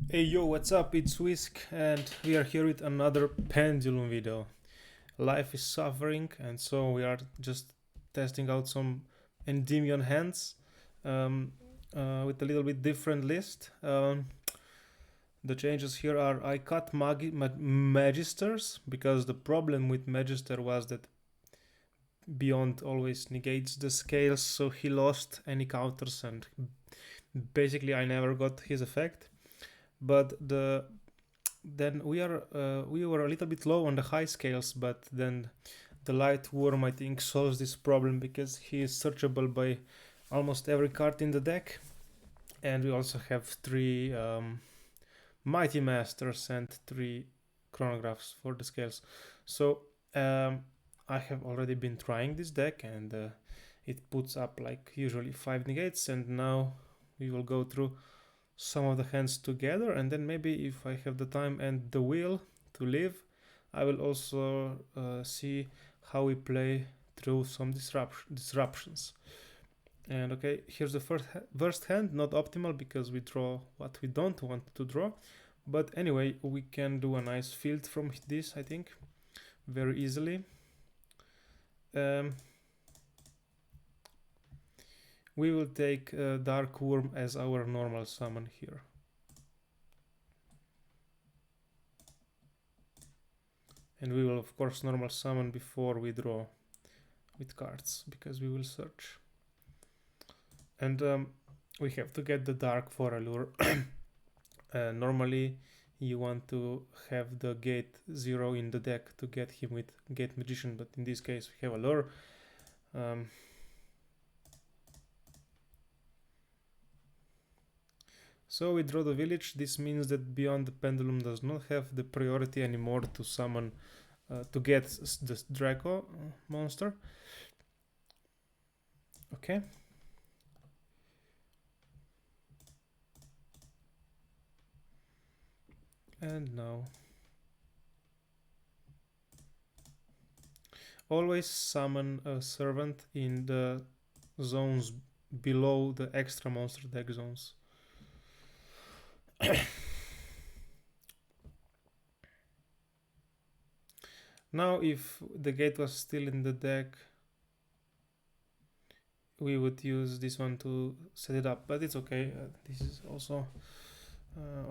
Hey yo, what's up? It's Whisk, and we are here with another pendulum video. Life is suffering, and so we are just testing out some Endymion hands um, with a little bit different list. The changes here are I cut Magisters because the problem with Magister was that Beyond always negates the scales, so he lost any counters, and basically I never got his effect. But then we were a little bit low on the high scales, but then the light worm I think solves this problem because he is searchable by almost every card in the deck, and we also have three mighty masters and three chronographs for the scales. So I have already been trying this deck, and it puts up like usually 5 negates, and now we will go through some of the hands together, and then maybe if I have the time and the will to live, I will also see how we play through some disruptions. And okay, here's the first hand, not optimal because we draw what we don't want to draw, but anyway, we can do a nice field from this, I think, very easily. We will take Dark Worm as our normal summon here. And we will of course normal summon before we draw with cards, because we will search. And we have to get the dark for a lure. Normally you want to have the gate 0 in the deck to get him with Gate Magician, but in this case we have a lure. So we draw the village. This means that Beyond the Pendulum does not have the priority anymore to summon to get the Draco monster. Okay. And now always summon a servant in the zones below the extra monster deck zones. Now if the gate was still in the deck, we would use this one to set it up, but it's okay. This is also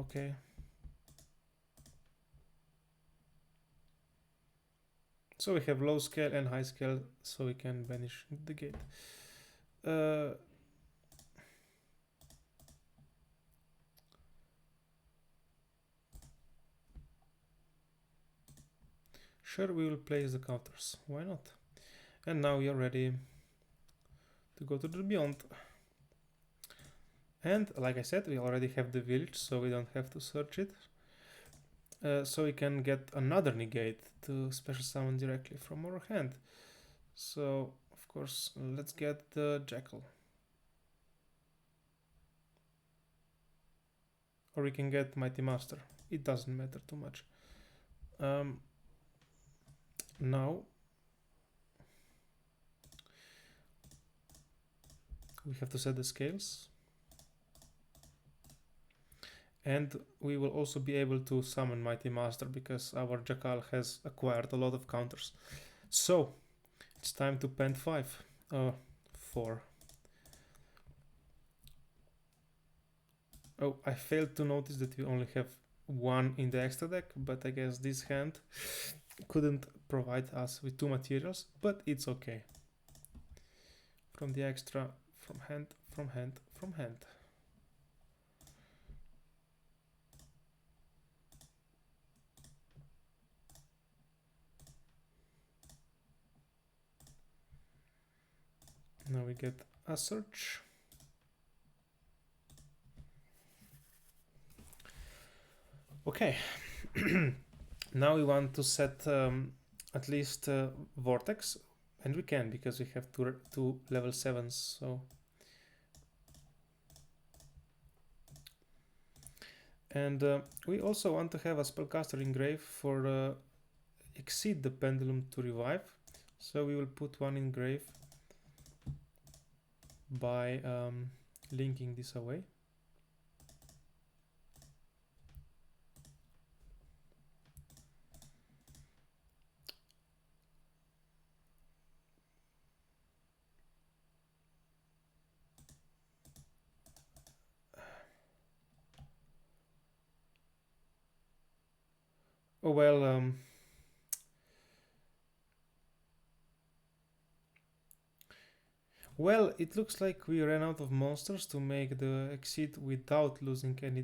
okay. So we have low scale and high scale, so we can banish the gate. Sure, we will place the counters. Why not? And now we are ready to go to the Beyond. And like I said, we already have the village, so we don't have to search it. So we can get another negate to special summon directly from our hand. So of course, let's get the Jackal. Or we can get Mighty Master. It doesn't matter too much. Now we have to set the scales. And we will also be able to summon Mighty Master because our Jackal has acquired a lot of counters. So it's time to pen 5. 4. Oh, I failed to notice that we only have 1 in the extra deck, but I guess this hand couldn't provide us with 2 materials, but it's okay. From the extra, from hand, from hand, from hand. Now we get a search. Okay. Now we want to set at least Vortex, and we can because we have two level 7s. So and we also want to have a spellcaster engrave for Exceed the Pendulum to revive. So we will put one engrave by linking this away. Oh well, well, it looks like we ran out of monsters to make the exceed without losing any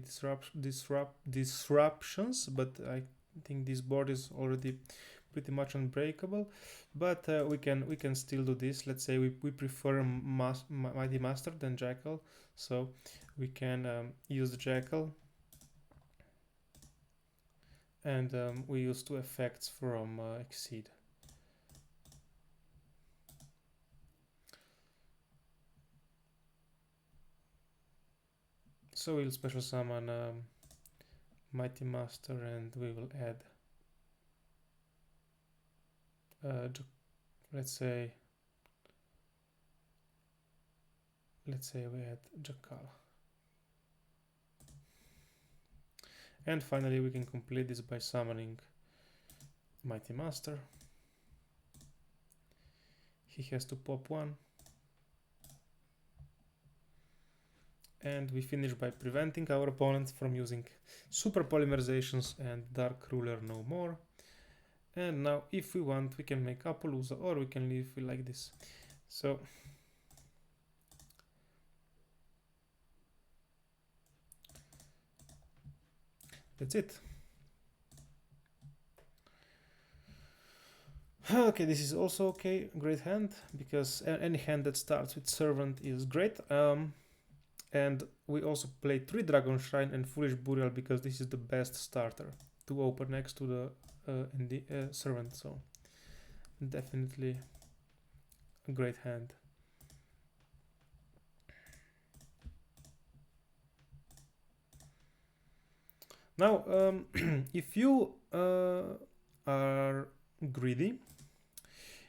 disruptions, but I think this board is already pretty much unbreakable. But we can still do this. Let's say we prefer Mighty Master than Jackal, so we can use the Jackal, and we use two effects from exceed. So we'll special summon Mighty Master, and we will add let's say we add Jackal. And finally we can complete this by summoning Mighty Master. He has to pop one. And we finish by preventing our opponent from using super polymerizations and Dark Ruler no more. And now if we want, we can make Appaloosa, or we can leave it like this. So that's it. Okay, this is also okay, great hand, because any hand that starts with Servant is great. And we also play 3 Dragon Shrine and Foolish Burial because this is the best starter to open next to the Servant, so definitely a great hand. Now, if you are greedy,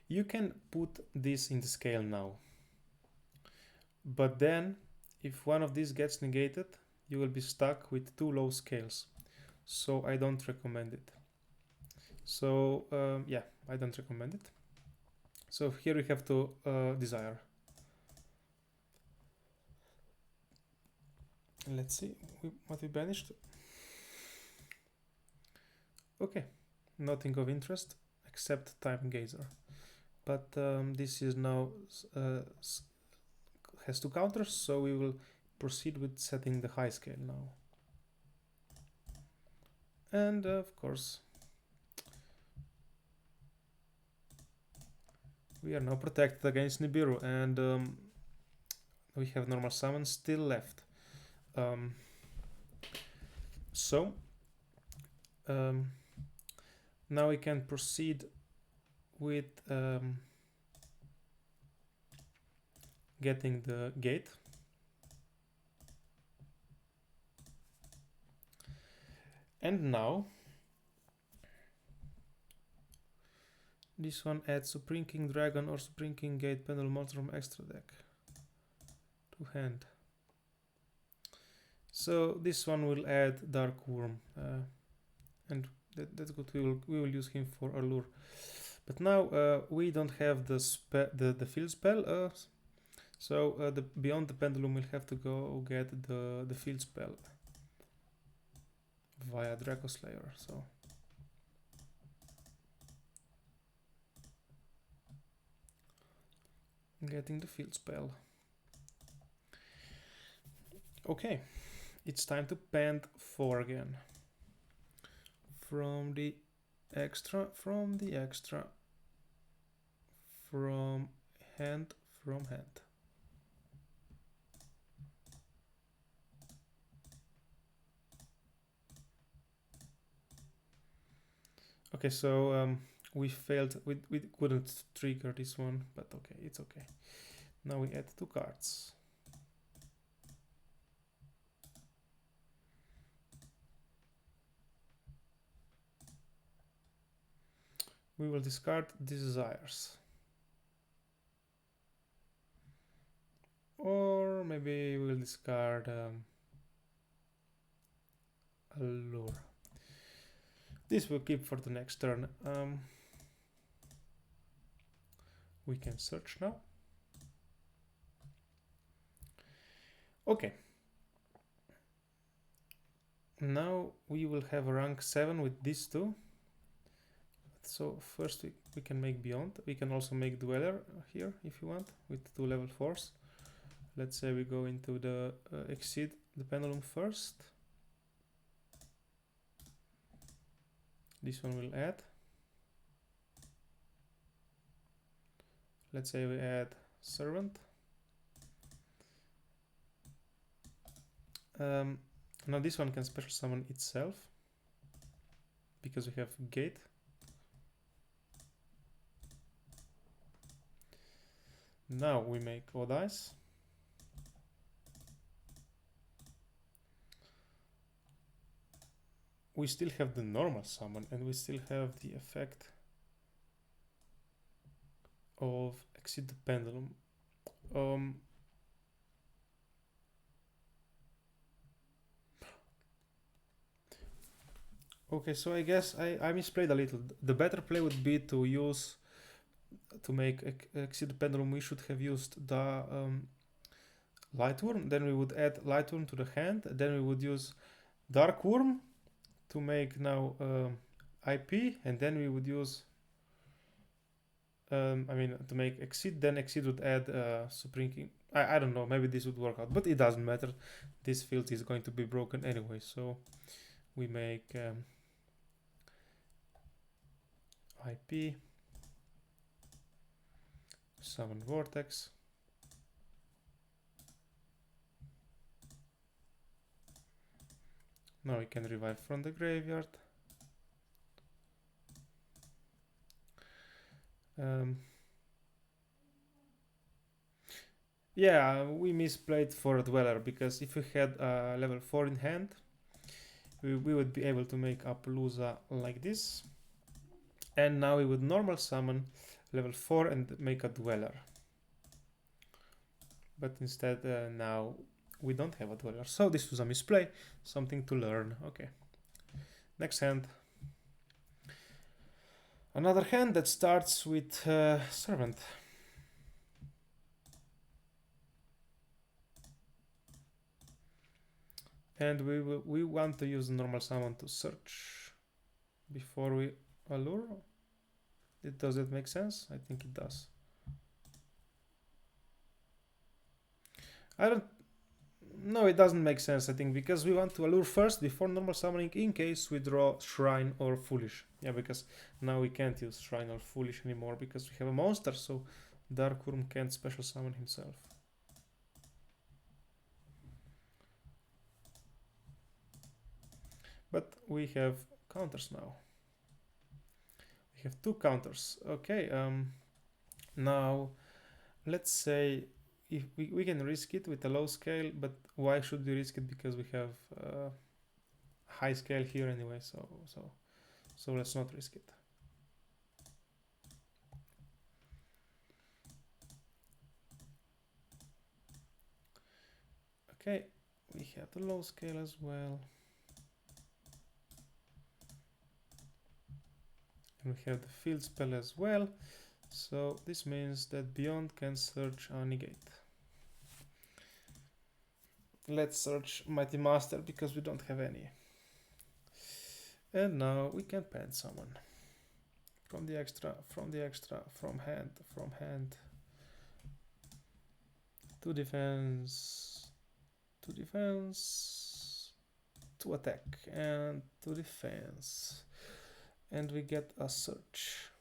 you can put this in the scale now. But then, if one of these gets negated, you will be stuck with 2 low scales. So I don't recommend it. So yeah, I don't recommend it. So here we have to desire. Let's see what we banished. Okay, nothing of interest except Time Gazer. But this is now has 2 counters, so we will proceed with setting the high scale now. And of course, we are now protected against Nibiru, and we have normal summons still left. So now we can proceed with getting the gate. And now this one adds Supreme King Dragon or Supreme King Gate Pendulum monster from extra deck to hand. So this one will add Dark Worm, and that's good. We will use him for Allure. But now we don't have the field spell, so the beyond the pendulum we'll have to go get the field spell via Draco Slayer. So getting the field spell. Okay, it's time to pend 4 again. From extra, from hand. Okay, so we failed. We couldn't trigger this one, but okay, it's okay. Now we add 2 cards. We will discard Desires. Or maybe we'll discard Allure. This will keep for the next turn. We can search now. Okay. Now we will have a rank 7 with these 2. So first we can make beyond. We can also make dweller here if you want with 2 level 4s. Let's say we go into the exceed the pendulum first. This one will add. Let's say we add servant. Now this one can special summon itself because we have gate. Now we make odd eyes. We still have the normal summon and we still have the effect of exceed the pendulum. Okay, so I guess I misplayed a little. The better play would be to use, to make exceed the pendulum, we should have used the light worm. Then we would add light worm to the hand. Then we would use dark worm to make now IP, and then we would use to make exceed. Then exceed would add supreme king. I don't know, maybe this would work out, but it doesn't matter. This field is going to be broken anyway, so we make IP, summon vortex. Now we can revive from the graveyard. Yeah, we misplayed for a dweller, because if we had level 4 in hand, we would be able to make Appaloosa like this. And now we would normal summon level 4 and make a dweller. But instead now we don't have a dweller. So this was a misplay, something to learn. Okay. Next hand. Another hand that starts with servant. And we want to use normal summon to search before we allure. Does it make sense? I think it does. No, it doesn't make sense, I think, because we want to allure first before normal summoning in case we draw Shrine or Foolish. Yeah, because now we can't use Shrine or Foolish anymore because we have a monster, so Dark Worm can't special summon himself. But we have counters now. We have 2 counters. Okay, now let's say if we can risk it with a low scale, but why should we risk it? Because we have high scale here anyway, so let's not risk it. Okay, we have the low scale as well. And we have the field spell as well. So this means that Beyond can search a negate. Let's search Mighty Master because we don't have any. And now we can pen summon. From the extra, from hand. To defense, to attack, and to defense. And we get a search.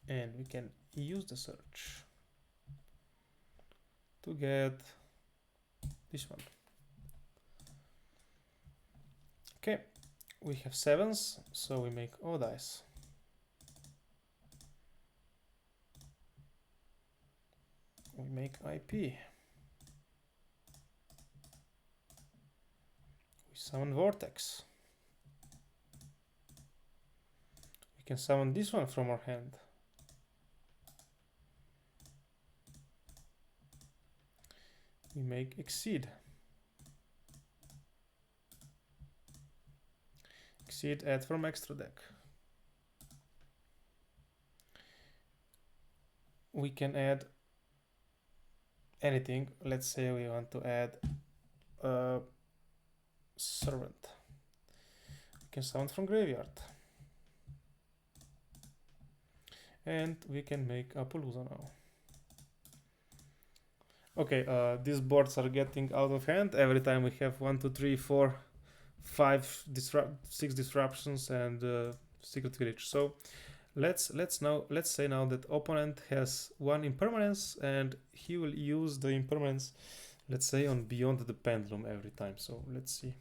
And we can use the search to get this one. Okay, we have 7s, so we make odd eyes. We make IP. We summon Vortex. We can summon this one from our hand. We make Exceed. Exceed, add from extra deck. We can add anything. Let's say we want to add a servant. can summon from graveyard. And we can make Appaloosa now. Okay, these boards are getting out of hand. Every time we have 1, 2, 3, 4, 5, 6 disruptions and secret village. So let's say now that opponent has 1 impermanence and he will use the impermanence, let's say, on Beyond the Pendulum every time. So let's see.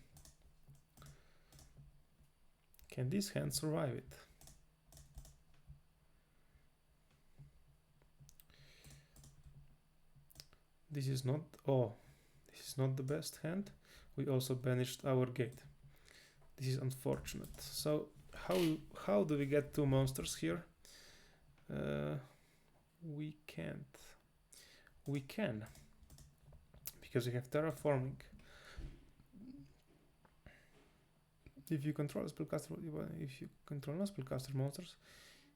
Can this hand survive it? This is not, oh, this is not the best hand. We also banished our gate. This is unfortunate. So how do we get 2 monsters here? We can't. We can, because we have terraforming. If you control spellcaster, if you control non-spellcaster monsters,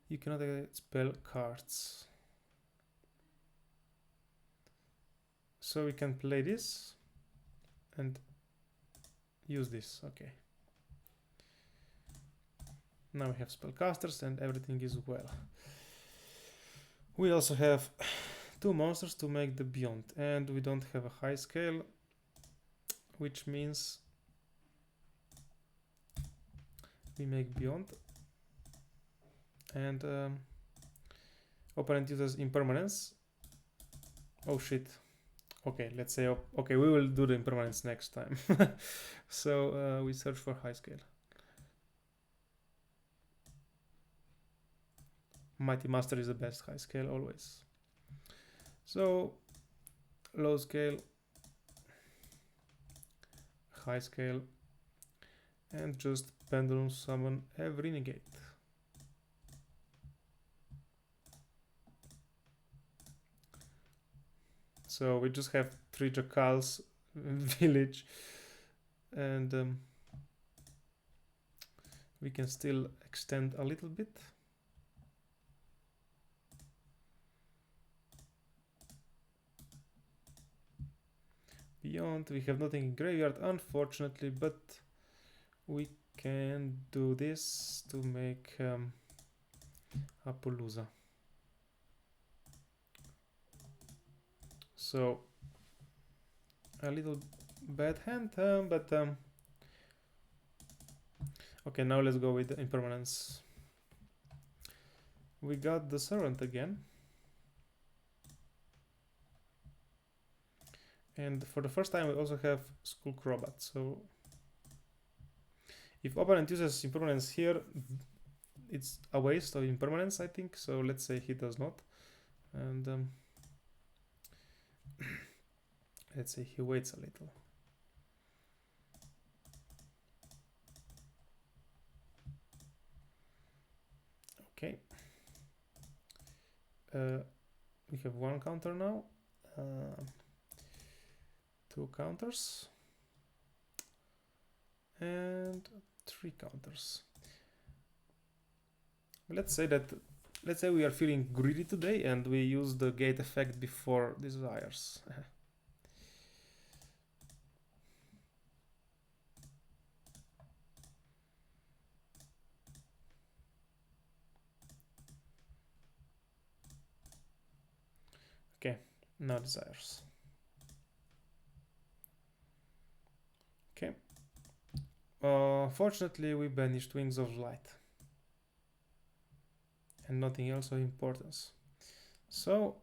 you cannot spell cards. So we can play this and use this. Okay. Now we have spellcasters and everything is well. We also have 2 monsters to make the Beyond, and we don't have a high scale, which means we make Beyond, and opponent uses impermanence. Oh shit. Okay, let's say, okay, we will do the impermanence next time. So we search for high scale. Mighty Master is the best high scale always. So low scale, high scale, and just pendulum summon every negate. So we just have 3 jackals village, and we can still extend a little bit. Beyond, we have nothing in graveyard, unfortunately, but we can do this to make Appaloosa. So a little bad hand, but okay, now let's go with the impermanence. We got the Servant again, and for the first time we also have Skullcrobat. So if opponent uses impermanence here, it's a waste of impermanence, I think. So let's say he does not, and let's say he waits a little. Okay. We have 1 counter now. 2 counters. And 3 counters. Let's say we are feeling greedy today and we use the gate effect before desires. Okay, now desires. Okay. Fortunately, we banished Wings of Light and nothing else of importance. So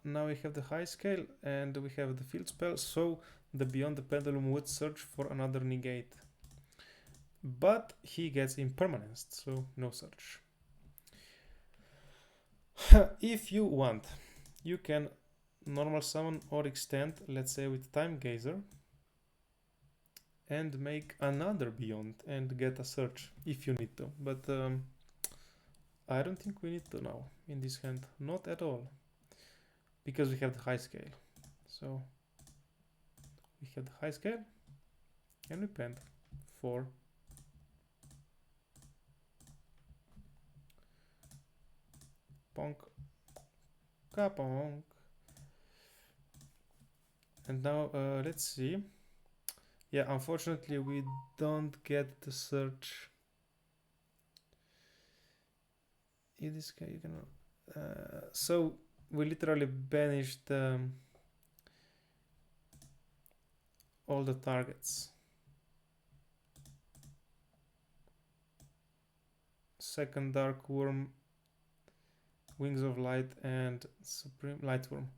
now we have the high scale and we have the field spell, so the Beyond the Pendulum would search for another negate. But he gets impermanence, so no search. If you want, you can normal summon or extend, let's say with Time Gazer, and make another Beyond and get a search if you need to. But I don't think we need to now in this hand, not at all, because we have the high scale. So we have the high scale and we pend 4. Ponk, ka-ponk. And now let's see. Yeah, unfortunately we don't get the search in this case you can so we literally banished all the targets. Second Dark Worm, Wings of Light, and Supreme Light Worm,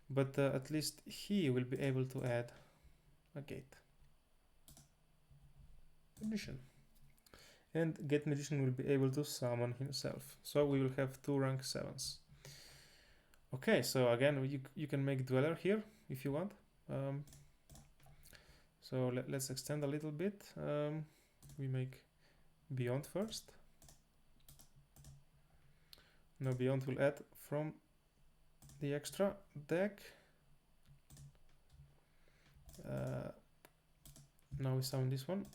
but at least he will be able to add a gate. Magician. And Gate Magician will be able to summon himself. So we will have 2 rank 7s. Okay, so again, you can make Dweller here if you want. So let's extend a little bit. We make Beyond first. Now Beyond will add from the extra deck. Now we summon this one.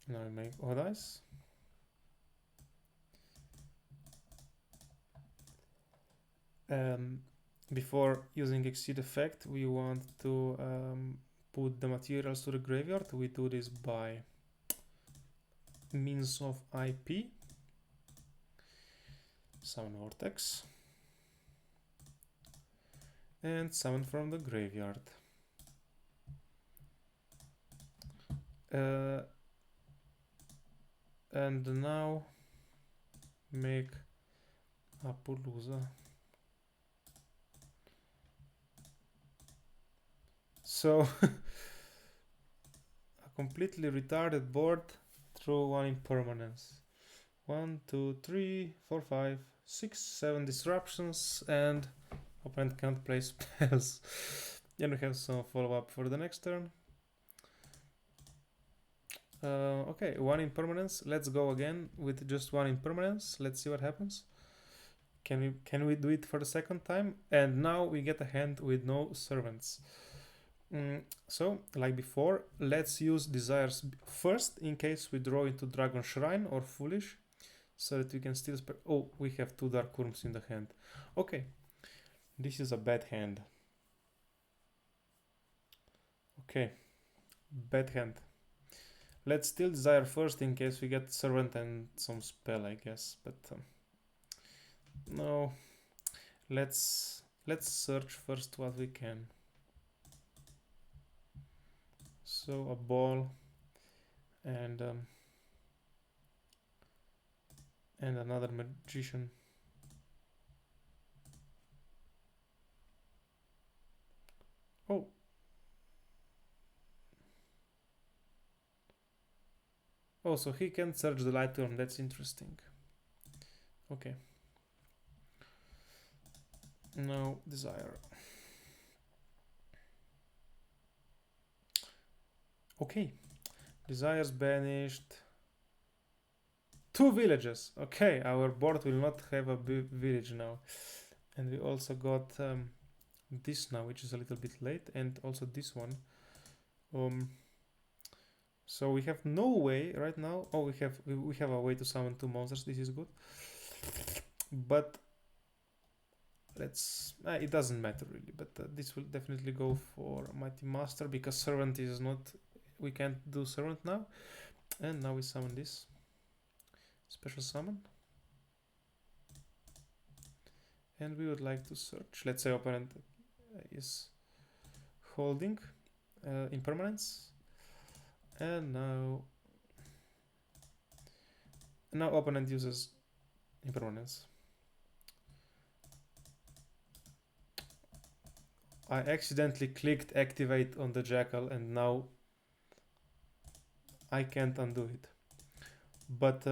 Now we make odd eyes. Before using Exceed effect, we want to put the materials to the graveyard. We do this by means of IP. Summon Vortex. And summon from the graveyard. And now make Appaloosa. So a completely retarded board through 1 impermanence. 1, 2, 3, 4, 5, 6, 7 disruptions, and opponent can't play spells. And we have some follow-up for the next turn. Okay, 1 impermanence. Let's go again with just 1 impermanence. Let's see what happens. Can we do it for the second time? And now we get a hand with no servants. So, like before, let's use desires first in case we draw into Dragon Shrine or Foolish, so that we can still oh, we have 2 Dark Worms in the hand. Okay, this is a bad hand. Okay, bad hand. Let's still desire first in case we get servant and some spell, I guess, but no. Let's search first what we can. So a ball and another magician. Oh. Oh, so he can search the light worm. That's interesting. Okay. Now desire. Okay. Desires banished. 2 villages. Okay, our board will not have a village now. And we also got this now, which is a little bit late, and also this one. So we have no way right now. Oh, we have a way to summon 2 monsters. This is good. But let's. It doesn't matter really. But this will definitely go for Mighty Master because Servant is not. We can't do Servant now. And now we summon this. Special summon. And we would like to search. Let's say opponent is holding impermanence. And now opponent uses impermanence. I accidentally clicked activate on the jackal and now I can't undo it. But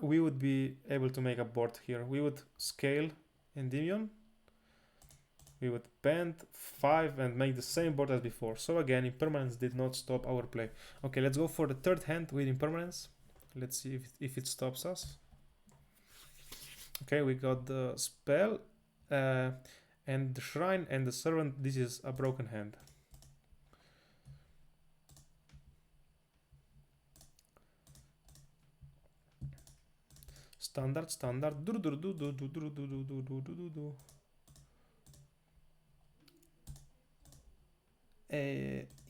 we would be able to make a board here. We would scale Endymion. We would bend 5 and make the same board as before. So again, impermanence did not stop our play. Okay, let's go for the 3rd hand with impermanence. Let's see if it stops us. Okay, we got the spell and the shrine and the servant. This is a broken hand. Standard.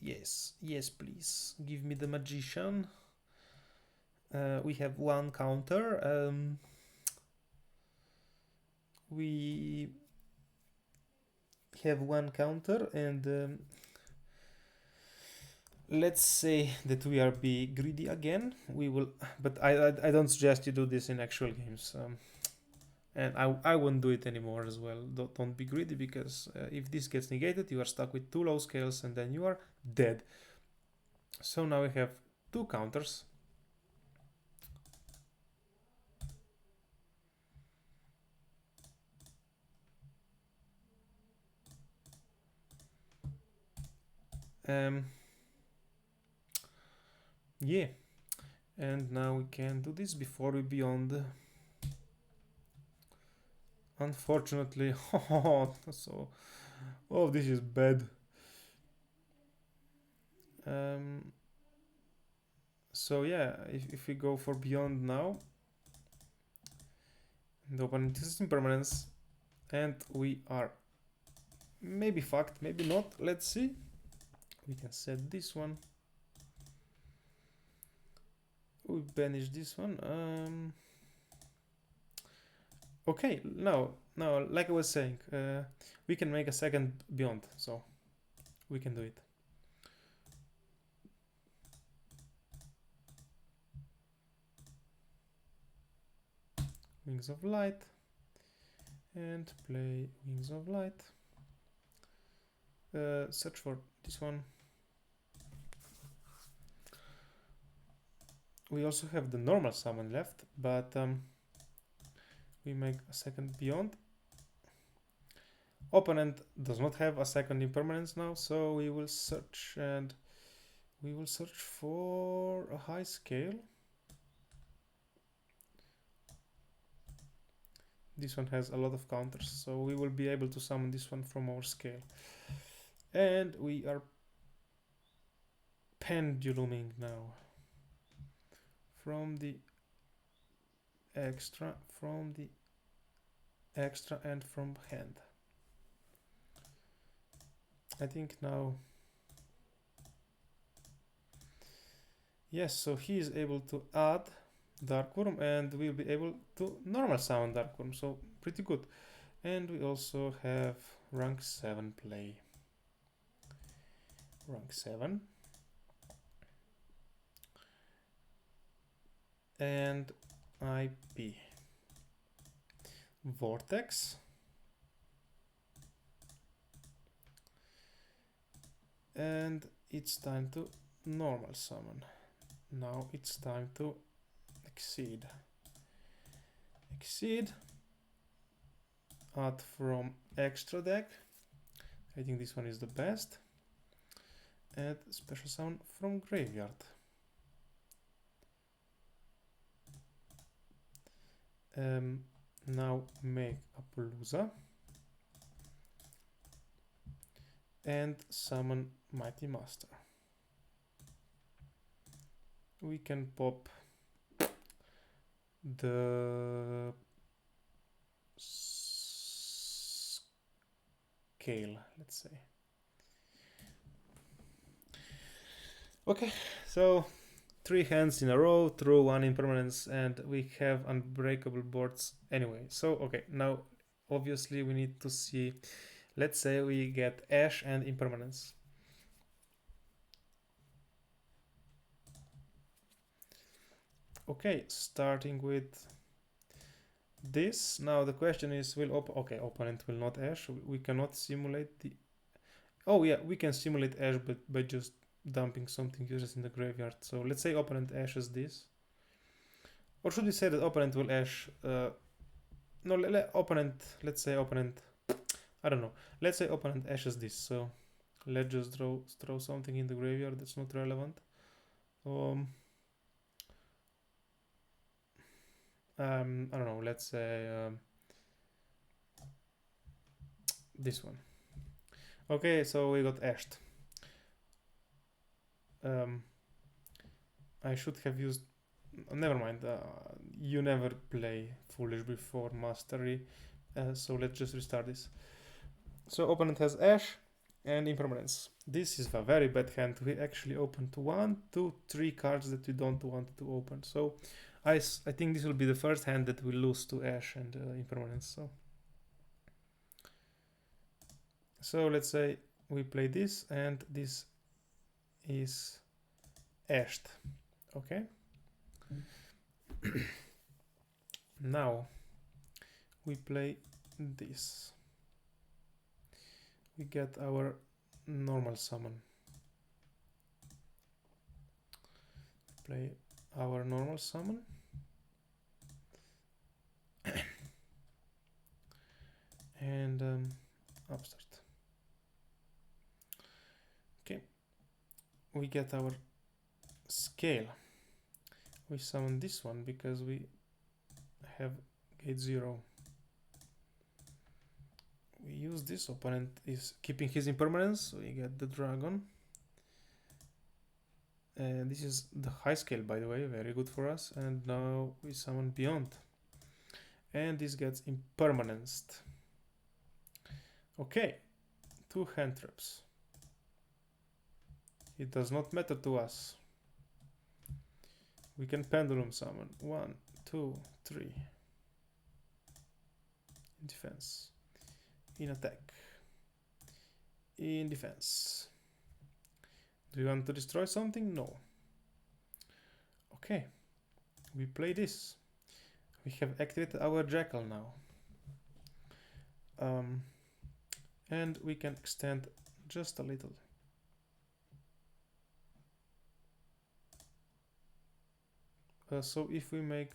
Yes, please. Give me the magician. We have one counter. We have one counter, and let's say that we are be greedy again. We will, but I don't suggest you do this in actual games. And I won't do it anymore as well. Don't be greedy, because if this gets negated, you are stuck with 2 low scales and then you are dead. So now we have 2 counters. Yeah, and now we can do this before we beyond. Unfortunately, this is bad. So yeah, if we go for beyond now, the opponent is impermanence, and we are maybe fucked, maybe not. Let's see. We can set this one. We banish this one. Okay, now, like I was saying, we can make a second beyond, so we can do it. Wings of Light, and play Wings of Light. Search for this one. We also have the normal summon left, but we make a second beyond. Opponent does not have a second impermanence now, so we will search, and we will search for a high scale. This one has a lot of counters, so we will be able to summon this one from our scale. And we are penduluming now from the extra, and from hand. I think now, yes, so he is able to add Dark Worm, and we'll be able to normal summon Dark Worm, so pretty good. And we also have rank 7 play. Rank 7. And IP. Vortex. And it's time to normal summon. Now it's time to exceed. Add from extra deck. I think this one is the best. Add special summon from graveyard. Now make a Palooza and summon Mighty Master. We can pop the scale, let's say. Okay, so 3 hands in a row, through 1 impermanence, and we have unbreakable boards anyway. So okay, now obviously we need to see, let's say we get Ash and impermanence. Okay, starting with this. Now the question is, opponent will not Ash. We cannot simulate the... Oh yeah, we can simulate Ash, but by just dumping something useless in the graveyard. So let's say opponent ashes this. Or should we say that opponent will ash... let's say opponent... I don't know. Let's say opponent ashes this. So let's just throw something in the graveyard that's not relevant. I don't know, let's say this one. Okay, so we got ashed. I should have used... Never mind, you never play Foolish before Mastery, so let's just restart this. So opponent has Ash, and impermanence. This is a very bad hand. We actually opened 1, 2, 3 cards that we don't want to open. So I think this will be the first hand that we lose to Ash and impermanence. So let's say we play this and this is ashed. Okay. Now we play this. We get our normal summon. Play our normal summon. And upstart. Okay. We get our scale. We summon this one because we have gate 0. We use this. Opponent is keeping his impermanence. We get the dragon. And this is the high scale, by the way, very good for us. And now we summon beyond. And this gets impermanenced. Okay, 2 hand traps. It does not matter to us. We can pendulum summon. 1, 2, 3. In defense. In attack. In defense. Do you want to destroy something? No. Okay. We play this. We have activated our jackal now. And we can extend just a little. So if we make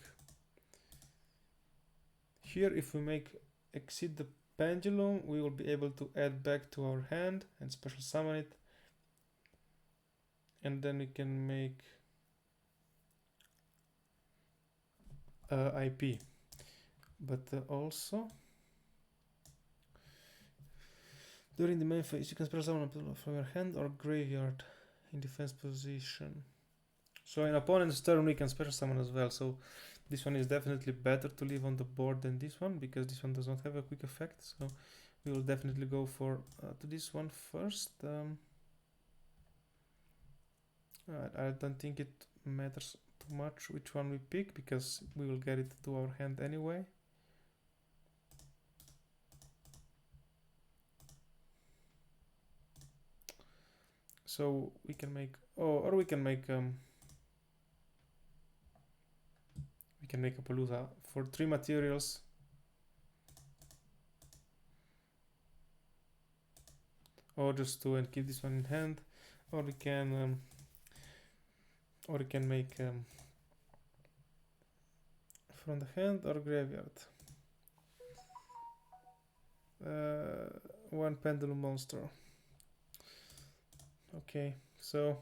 here, if we make exceed the pendulum, we will be able to add back to our hand and special summon it. And then we can make IP. But also during the main phase, you can special summon a pendulum from your hand or graveyard in defense position. So in opponent's turn we can special summon as well. So this one is definitely better to leave on the board than this one, because this one does not have a quick effect. So we will definitely go for to this one first. I don't think it matters too much which one we pick, because we will get it to our hand anyway. So we can make, or we can make a Palooza for 3 materials. Or just 2 and keep this one in hand. Or we can make from the hand or graveyard. 1 pendulum monster. Okay, so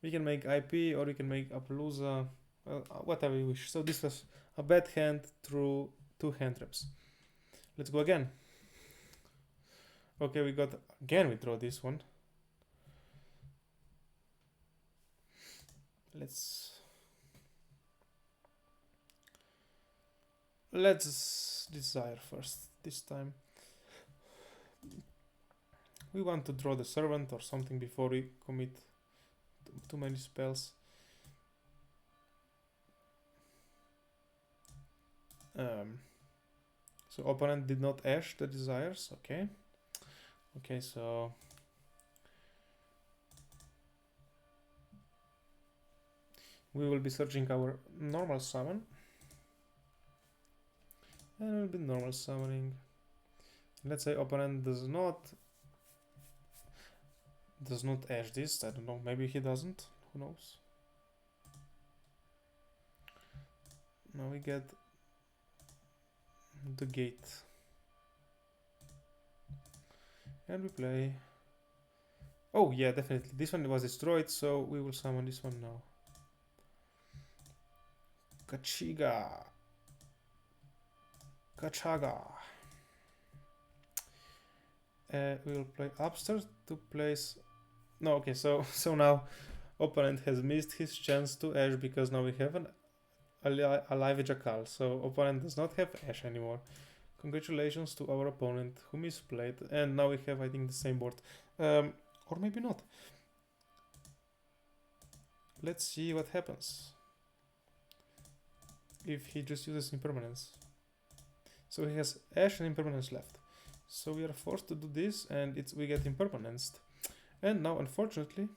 we can make IP or we can make Appaloosa, whatever you wish. So this was a bad hand through 2 hand traps. Let's go again. Okay, we got again, we draw this one. Let's desire first this time. We want to draw the servant or something before we commit too many spells. So opponent did not ash the desires. Okay. Okay, so we will be searching our normal summon. And we'll be normal summoning. Let's say opponent does not ash this. I don't know, maybe he doesn't, who knows. Now we get the gate. And we play. Oh yeah, definitely. This one was destroyed, so we will summon this one now. Kachaga. We will play upstairs to place. No, okay, so now opponent has missed his chance to ash, because now we have a live jackal. So opponent does not have ash anymore. Congratulations to our opponent who misplayed, and now we have, I think, the same board. Or maybe not. Let's see what happens if he just uses impermanence. So he has Ash and impermanence left. So we are forced to do this, and we get impermanenced. And now, unfortunately,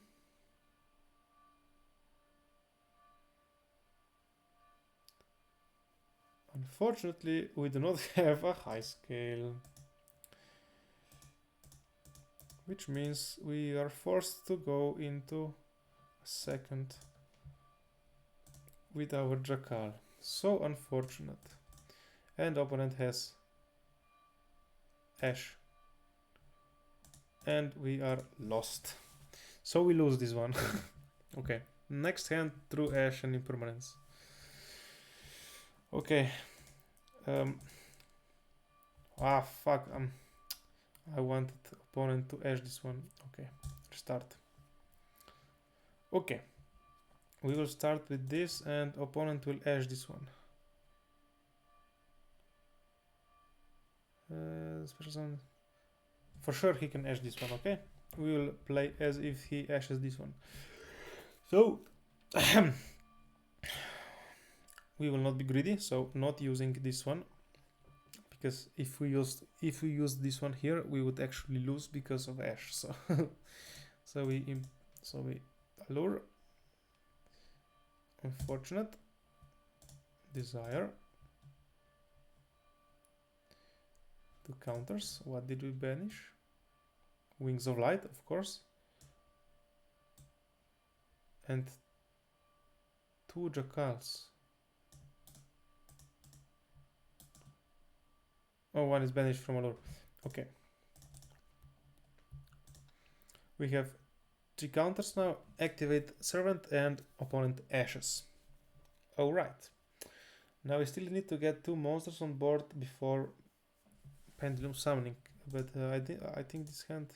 we do not have a high scale. Which means we are forced to go into a second with our Jackal. So unfortunate. And opponent has Ash. And we are lost. So we lose this one. Okay. Next hand, through Ash and impermanence. Okay. Fuck. I wanted opponent to Ash this one. Okay. Start. Okay. We will start with this, and opponent will Ash this one. Special sound. For sure he can Ash this one, okay? We will play as if he Ashes this one. So we will not be greedy, so not using this one, because if we use this one here, we would actually lose because of Ash. So so we allure. Unfortunate. Desire. Two counters. What did we banish? Wings of Light, of course. And two Jackals. Oh, one is banished from allure. Okay. We have three counters now. Activate Servant and opponent Ashes. Alright. Now we still need to get two monsters on board before Pendulum Summoning. But I think this hand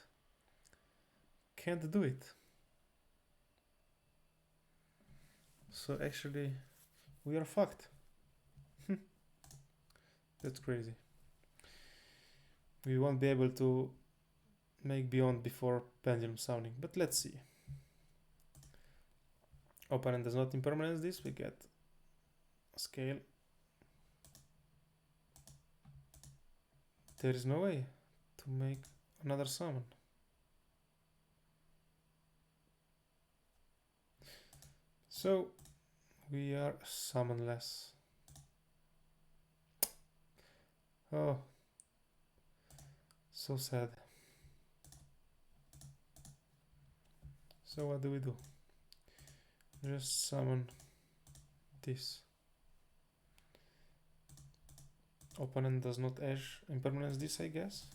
can't do it. So actually we are fucked. That's crazy. We won't be able to make Beyond before Pendulum Summoning, but let's see. Opponent does not impermanence this, we get a scale. There is no way to make another summon. So we are summonless. Oh, so sad. So what do? Just summon this. Opponent does not Ash impermanence this, I guess.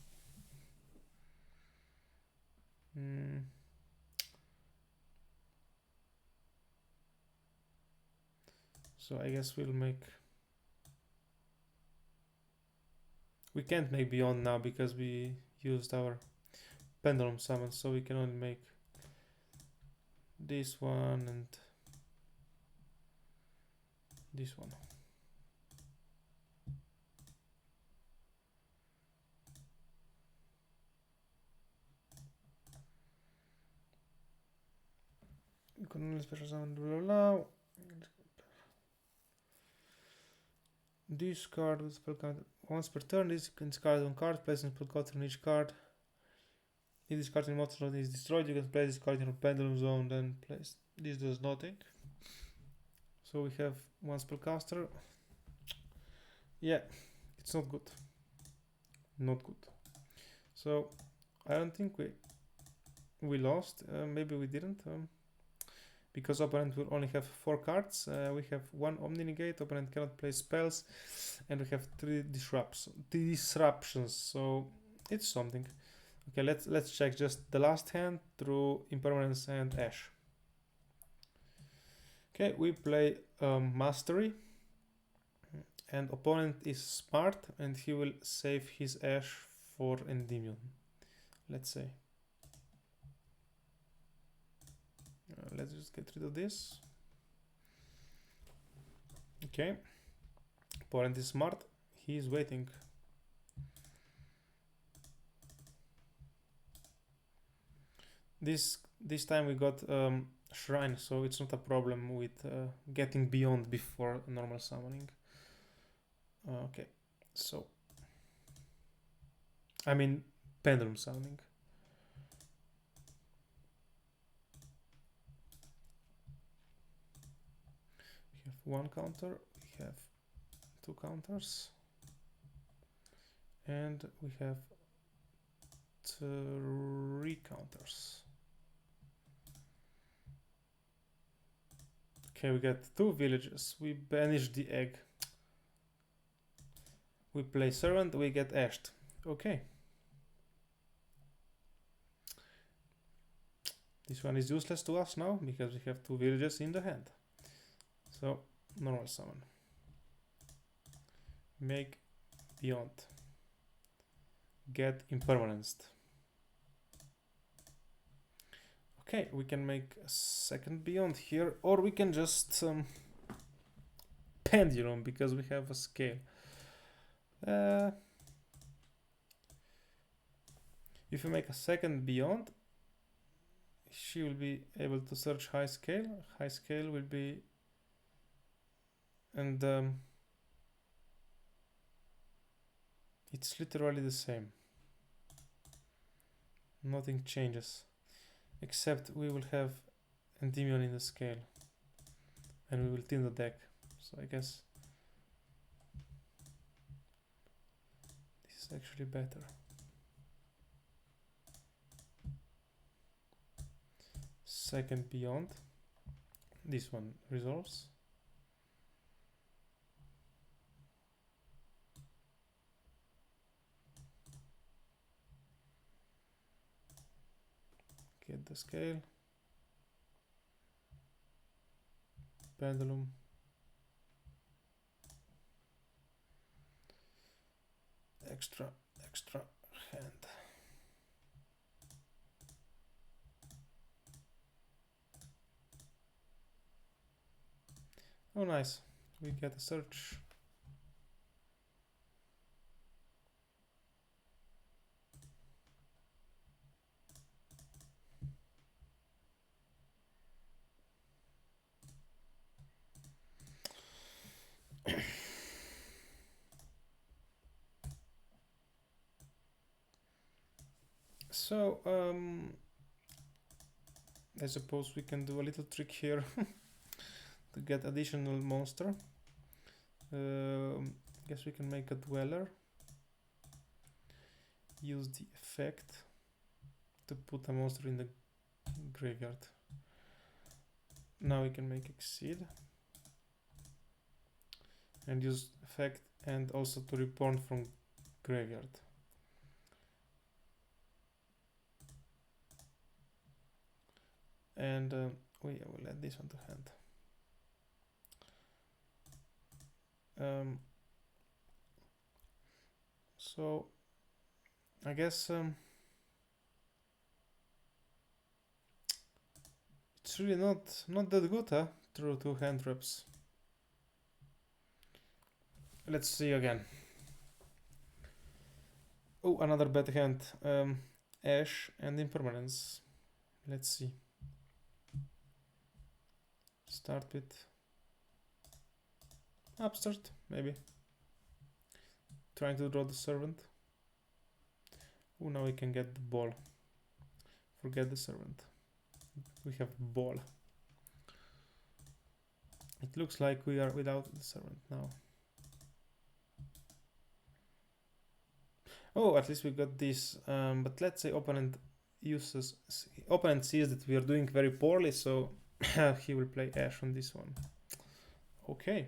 So I guess we'll make... We can't make Beyond now because we used our Pendulum Summon, so we can only make this one and this one. You can only special summon, blah, blah, blah. Discard with spell counter. Once per turn, this can discard one card, place a spell counter on each card. If this card in monster zone is destroyed, you can place this card in a pendulum zone, then place. This does nothing. So we have one spellcaster. Yeah, it's not good. Not good. So I don't think we lost. Maybe we didn't. Because opponent will only have 4 cards. We have 1 Omni Negate. Opponent cannot play spells, and we have 3 disruptions. So it's something. Okay, let's check just the last hand through impermanence and Ash. Okay, we play Mastery, and opponent is smart, and he will save his Ash for Endymion. Let's say. Let's just get rid of this. Okay. Opponent is smart. He is waiting. This time we got shrine, so it's not a problem with getting beyond before normal summoning. Okay, so I mean pendulum summoning. We have one counter, we have two counters, and we have three counters. Okay, we got two villages. We banish the egg. We play servant, we get ashed. Okay. This one is useless to us now because we have two villages in the hand. So, normal summon. Make beyond. Get impermanenced. Okay, we can make a second beyond here, or we can just pendulum because we have a scale. If you make a second beyond, she will be able to search high scale. High scale will be, and it's literally the same. Nothing changes, except we will have Endymion in the scale, and we will thin the deck. So I guess this is actually better. Second beyond, this one resolves. Get the scale. Pendulum. Extra hand. Oh, nice. We get a search. So, I suppose we can do a little trick here to get additional monster. Guess we can make a dweller. Use the effect to put a monster in the graveyard. Now we can make exceed and use effect and also to reborn from graveyard. And we will add this one to hand. So I guess it's really not that good, huh? Through two hand traps. Let's see again. Oh, another bad hand. Ash and impermanence. Let's see. Start with upstart, maybe. Trying to draw the servant. Oh, now we can get the ball. Forget the servant. We have ball. It looks like we are without the servant now. Oh, at least we got this. But let's say opponent sees that we are doing very poorly, so he will play Ash on this one. Okay.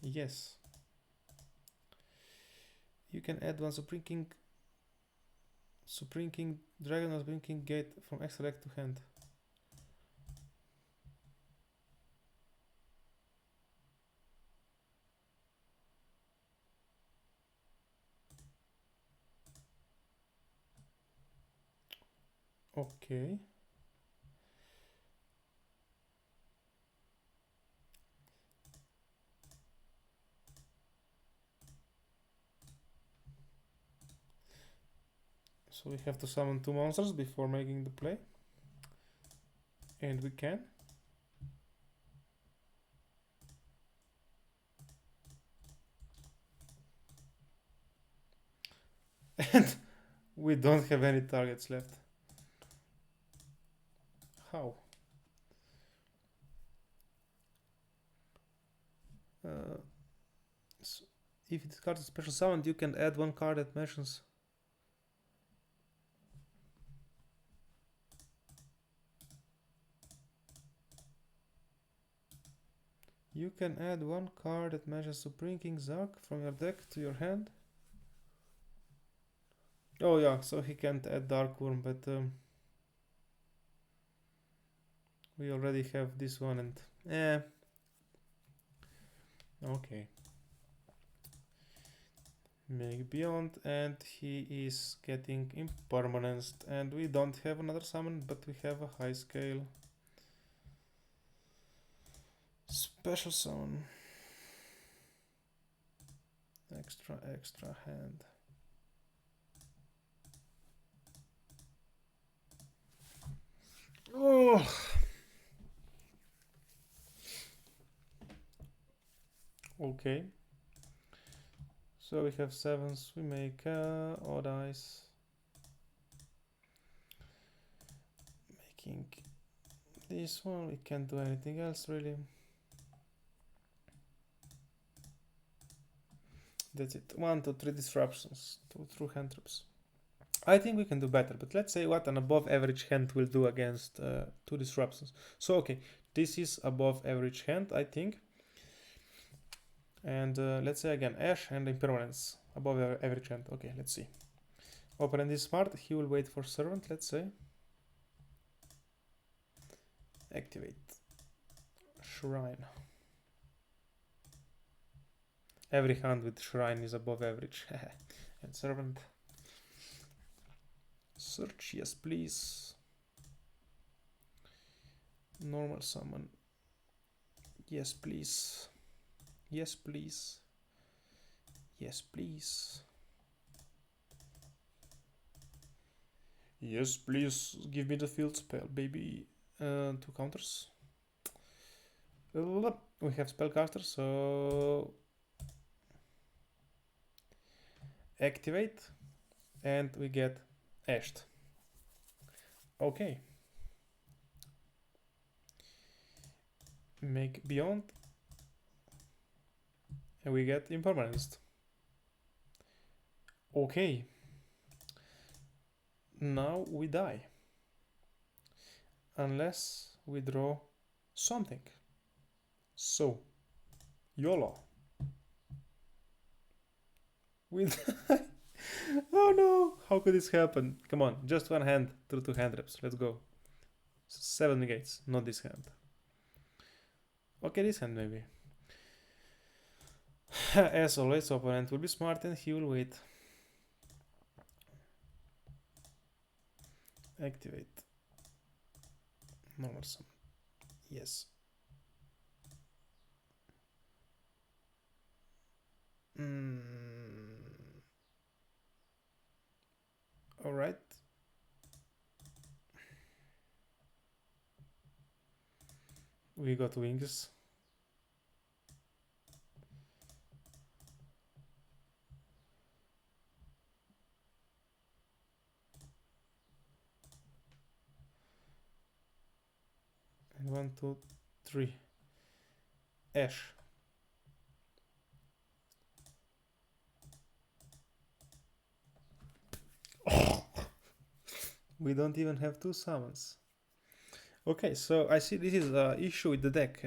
Yes. You can add one Supreme King Dragon or Supreme King Gate from extra deck to hand. Okay. So we have to summon 2 monsters before making the play. And we can. And we don't have any targets left. How? So if this card is special summoned, you can add 1 card that mentions. You can add 1 card that matches Supreme King Zark from your deck to your hand. Oh yeah, so he can't add Dark Worm, but we already have this one and okay. Make Beyond, and he is getting impermanenced, and we don't have another summon, but we have a high scale. Special summon. Extra hand. Oh. Okay. So we have 7s, we make odd eyes. Making this one, we can't do anything else really. That's it. 1 to 3 disruptions, 2 through handtraps. I think we can do better, but let's say what an above average hand will do against 2 disruptions. So okay, this is above average hand, I think. And let's say again, Ash and Impermanence, above average hand. Okay, let's see. Opponent is smart, he will wait for Servant, let's say. Activate. Shrine. Every hand with Shrine is above average. And Servant. Search, yes please. Normal summon. Yes please. Yes please. Yes please. Yes please, give me the field spell, baby. 2 counters. We have spellcaster, so activate, and we get Ashed. Okay. Make Beyond, and we get Impermanence. Okay. Now we die. Unless we draw something. So, YOLO. We die. Oh no! How could this happen? Come on, just 1 hand through 2 hand traps. Let's go. 7 negates, not this hand. Okay, this hand maybe. As always, opponent will be smart and he will wait. Activate. Normal summon. Yes. All right. We got wings. And 1, 2, 3. Ash. We don't even have 2 summons. Okay, so I see this is an issue with the deck.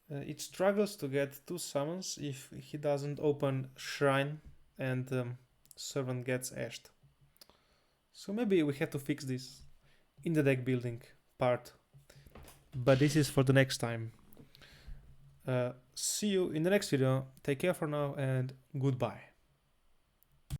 It struggles to get 2 summons if he doesn't open Shrine and Servant gets Ashed. So maybe we have to fix this in the deck building part. But this is for the next time. See you in the next video. Take care for now and goodbye.